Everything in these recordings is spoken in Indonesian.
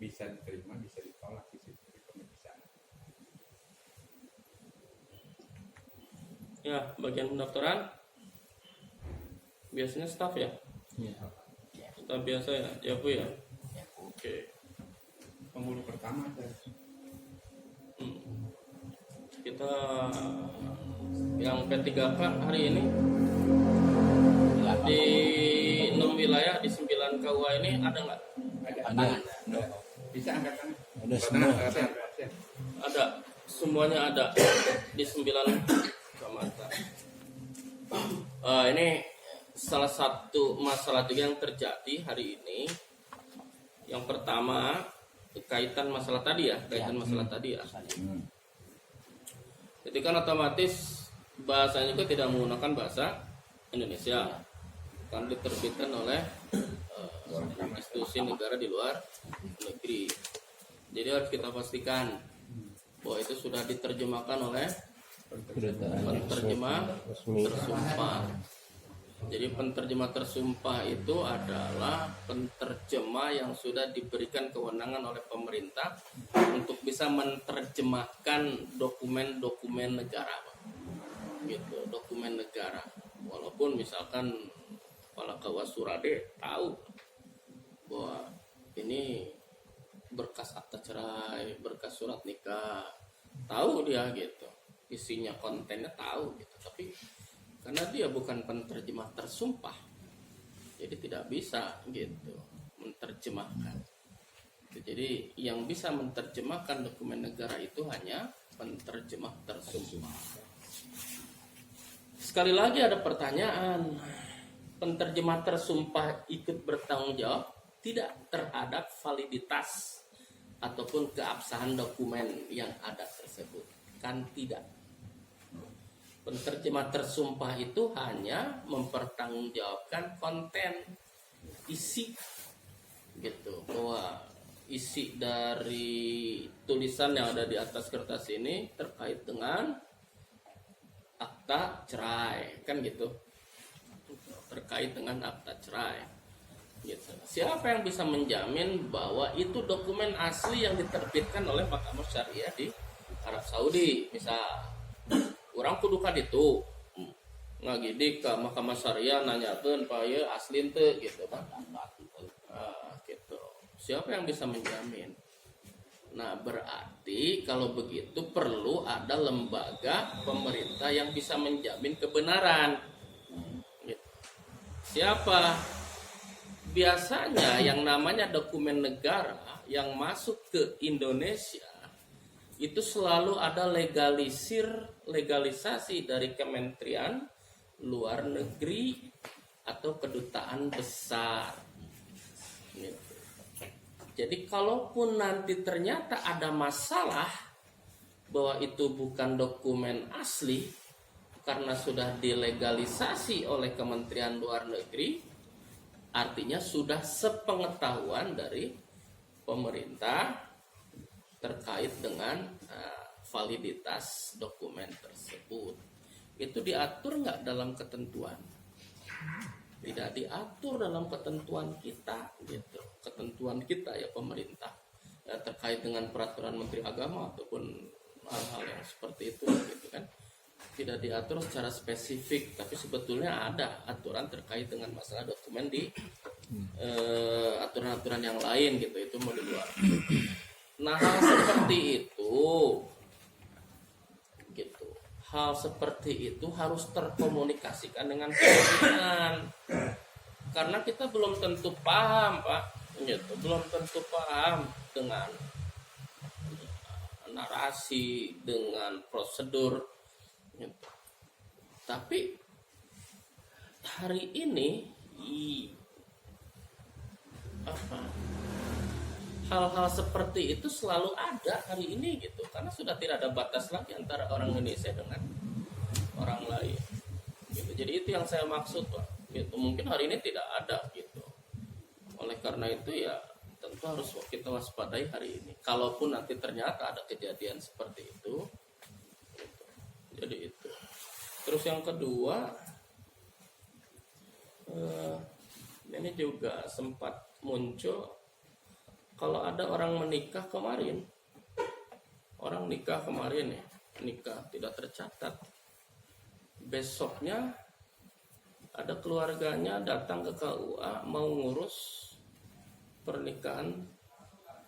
bisa diterima, bisa ditolak di situ di pemeriksaan. Ya, bagian pendaftaran biasanya staf ya? Iya. Staf biasa ya, ya Bu ya? Oke. Penghulu pertama ada. Kita yang P3K hari ini di 6 wilayah di 9 KUA ini ada nggak? Ada. Bisa angkat tangan. Ada semua. Ada, semuanya ada di 9 kecamatan. Ini salah satu masalah juga yang terjadi hari ini. Yang pertama kaitan masalah tadi ya, masalah tadi ya. Jadi kan otomatis bahasanya juga tidak menggunakan bahasa Indonesia, kan diterbitkan oleh institusi negara di luar negeri. Jadi harus kita pastikan bahwa itu sudah diterjemahkan oleh penterjemah tersumpah. Jadi penterjemah tersumpah itu adalah penterjemah yang sudah diberikan kewenangan oleh pemerintah untuk bisa menerjemahkan dokumen-dokumen negara, gitu, dokumen negara. Walaupun misalkan kepala KUA Surade tahu bahwa ini berkas akta cerai, berkas surat nikah, tahu dia gitu, isinya kontennya tahu gitu, tapi karena dia bukan penterjemah tersumpah, jadi tidak bisa gitu menerjemahkan. Jadi yang bisa menerjemahkan dokumen negara itu hanya penterjemah tersumpah. Sekali lagi ada pertanyaan, penterjemah tersumpah ikut bertanggung jawab tidak terhadap validitas ataupun keabsahan dokumen yang ada tersebut? Kan tidak. Penterjemah tersumpah itu hanya mempertanggungjawabkan konten, isi, gitu, bahwa isi dari tulisan yang ada di atas kertas ini terkait dengan akta cerai, kan gitu, terkait dengan akta cerai, gitu. Siapa yang bisa menjamin bahwa itu dokumen asli yang diterbitkan oleh Mahkamah Syariah di Arab Saudi, misal? Orang kudu ka ditu ngagidik ke Mahkamah Syariah nanyakeun pa ieu asli teu gitu kan. Gitu. Siapa yang bisa menjamin? Nah, berarti kalau begitu perlu ada lembaga pemerintah yang bisa menjamin kebenaran. Gitu. Siapa? Biasanya yang namanya dokumen negara yang masuk ke Indonesia itu selalu ada legalisasi dari Kementerian Luar Negeri atau kedutaan besar. Gitu. Jadi kalaupun nanti ternyata ada masalah bahwa itu bukan dokumen asli karena sudah dilegalisasi oleh Kementerian Luar Negeri, artinya sudah sepengetahuan dari pemerintah terkait dengan validitas dokumen tersebut. Itu diatur nggak dalam ketentuan? Tidak diatur dalam ketentuan kita, gitu. Ketentuan kita ya pemerintah ya, terkait dengan peraturan Menteri Agama ataupun hal-hal yang seperti itu, gitu kan? Tidak diatur secara spesifik, tapi sebetulnya ada aturan terkait dengan masalah dokumen di aturan-aturan yang lain, gitu. Itu mau di luar. Nah, hal seperti itu, gitu. Hal seperti itu harus terkomunikasikan dengan pimpinan. Karena kita belum tentu paham, Pak, gitu. Belum tentu paham dengan narasi, dengan prosedur, gitu. Tapi hari ini hal-hal seperti itu selalu ada hari ini, gitu, karena sudah tidak ada batas lagi antara orang Indonesia dengan orang lain, gitu. Jadi itu yang saya maksud, Pak, gitu. Mungkin hari ini tidak ada, gitu. Oleh karena itu ya tentu harus kita waspadai hari ini. Kalaupun nanti ternyata ada kejadian seperti itu, gitu. Jadi itu. Terus yang kedua, ini juga sempat muncul kalau ada orang menikah kemarin, orang nikah kemarin ya, nikah tidak tercatat, besoknya ada keluarganya datang ke KUA mau ngurus pernikahan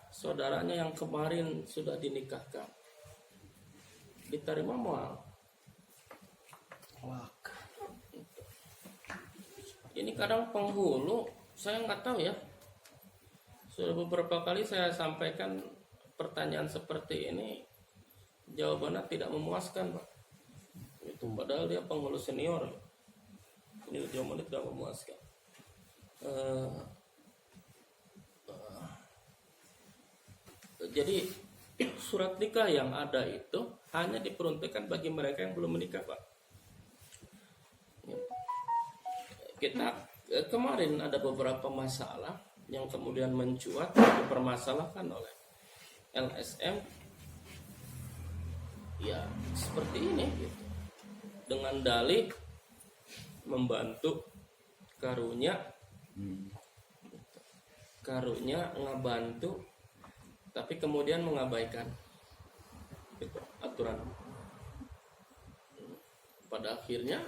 saudaranya yang kemarin sudah dinikahkan, diterima mual. Ini kadang penghulu, saya nggak tahu ya. Sudah beberapa kali saya sampaikan pertanyaan seperti ini, jawabannya tidak memuaskan, Pak. Itu padahal dia penghulu senior. Ini jawabannya tidak memuaskan. Jadi surat nikah yang ada itu hanya diperuntukkan bagi mereka yang belum menikah, Pak. Kita kemarin ada beberapa masalah yang kemudian mencuat dipermasalahkan oleh LSM, ya seperti ini gitu. Dengan dalih membantu karunya ngebantu, tapi kemudian mengabaikan gitu, aturan. Pada akhirnya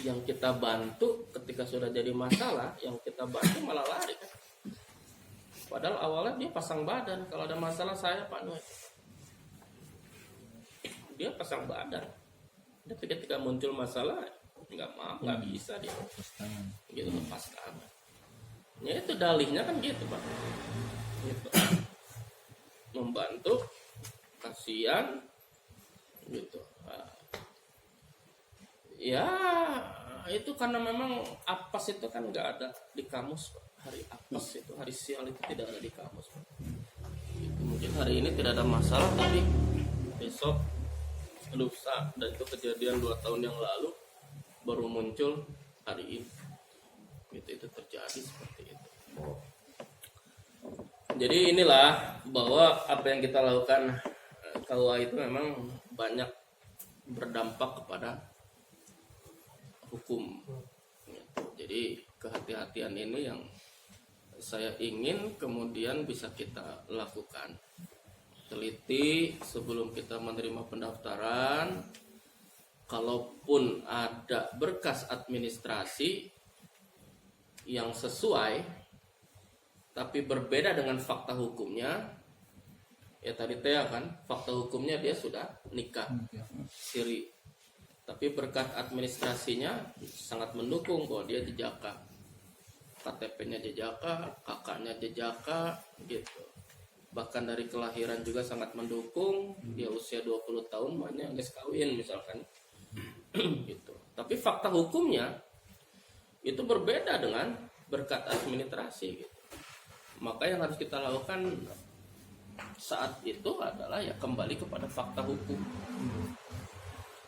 yang kita bantu ketika sudah jadi masalah, yang kita bantu malah lari kan. Padahal awalnya dia pasang badan, kalau ada masalah saya Pak Noe. Dia pasang badan. Tapi ketika muncul masalah nggak bisa dia. Gitu lepas tangan. Ya itu dalihnya kan gitu Pak. Gitu. Membantu, kasihan gitu. Ya itu karena memang apes itu kan nggak ada di kamus Pak. Hari apes itu, hari sial itu tidak ada di kamus Pak. Itu mungkin hari ini tidak ada masalah, tapi besok lusa, dan itu kejadian 2 tahun yang lalu baru muncul hari ini. Itu terjadi seperti itu. Jadi inilah bahwa apa yang kita lakukan KUA itu memang banyak berdampak kepada hukum. Jadi kehati-hatian ini yang saya ingin kemudian bisa kita lakukan. Teliti sebelum kita menerima pendaftaran. Kalaupun ada berkas administrasi yang sesuai tapi berbeda dengan fakta hukumnya, ya tadi Tea kan fakta hukumnya dia sudah nikah siri, tapi berkat administrasinya sangat mendukung bahwa dia jejaka, KTP-nya jejaka, kakaknya jejaka gitu. Bahkan dari kelahiran juga sangat mendukung, dia usia 20 tahun banyak guys kawin misalkan gitu. Tapi fakta hukumnya itu berbeda dengan berkat administrasi gitu. Maka yang harus kita lakukan saat itu adalah ya kembali kepada fakta hukum.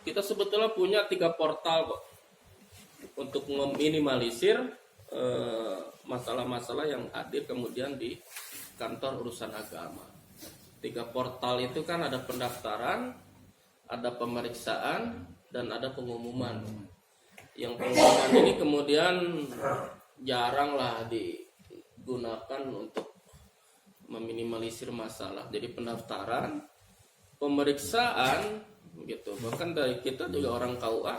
Kita sebetulnya punya 3 portal kok untuk meminimalisir masalah-masalah yang hadir kemudian di kantor urusan agama. 3 portal itu kan ada pendaftaran, ada pemeriksaan, dan ada pengumuman. Yang pengumuman ini kemudian jarang lah digunakan untuk meminimalisir masalah. Jadi pendaftaran, pemeriksaan gitu. Bahkan dari kita juga orang KUA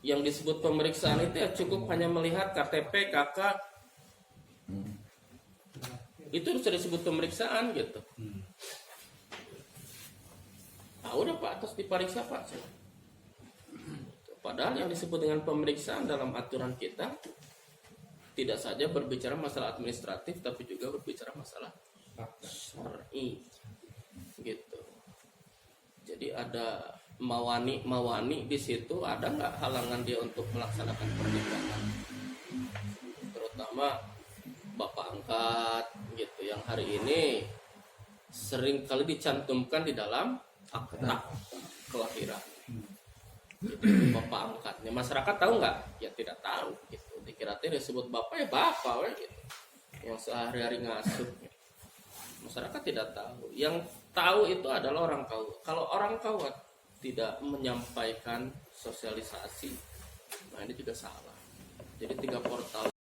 yang disebut pemeriksaan itu ya cukup hanya melihat KTP, KK. Itu sudah disebut pemeriksaan gitu. Udah Pak, terus diperiksa Pak. Padahal yang disebut dengan pemeriksaan dalam aturan kita tidak saja berbicara masalah administratif, tapi juga berbicara masalah syar'i gitu. Jadi ada mawani di situ, ada nggak halangan dia untuk melaksanakan pernikahan, terutama bapak angkat gitu, yang hari ini sering kali dicantumkan di dalam akta kelahiran. Jadi, bapak angkatnya masyarakat tahu nggak? Ya tidak tahu gitu. Dikira disebut bapak ya bapak gitu. Yang sehari-hari ngasuh. Gitu. Masyarakat tidak tahu. Yang tahu itu adalah orang KUA. Kalau orang KUA tidak menyampaikan sosialisasi, nah ini juga salah. Jadi 3 portal